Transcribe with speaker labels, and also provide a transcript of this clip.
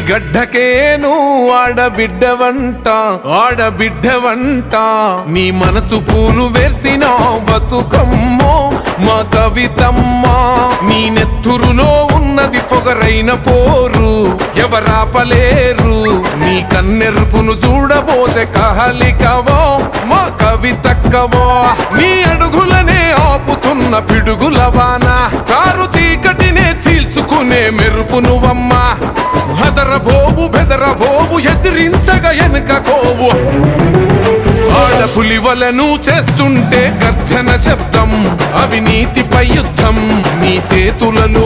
Speaker 1: గడ్డకేను ఆడబిడ్డవంట నీ మనసు పూలు వేసిన బతుకమ్మో మా కవితమ్మా. నీ నెత్తురులో ఉన్నది పొగరైన పోరు ఎవరాపలేరు. నీ కన్నెరుపును చూడబోతే కహలికవో మా కవితక్కవో. నీ అడుగులనే ఆపుతున్న పిడుగులవాన కారు చీకటినే చీల్చుకునే మెరుపు నువ్వమ్మా. హదరబోవు బెదరబోవు ఎదిరించగా ఎనుకపోవు. ఆడపులివలను చేస్తుంటే గర్జన శబ్దం అవినీతిపై యుద్ధం నీ సేతులలో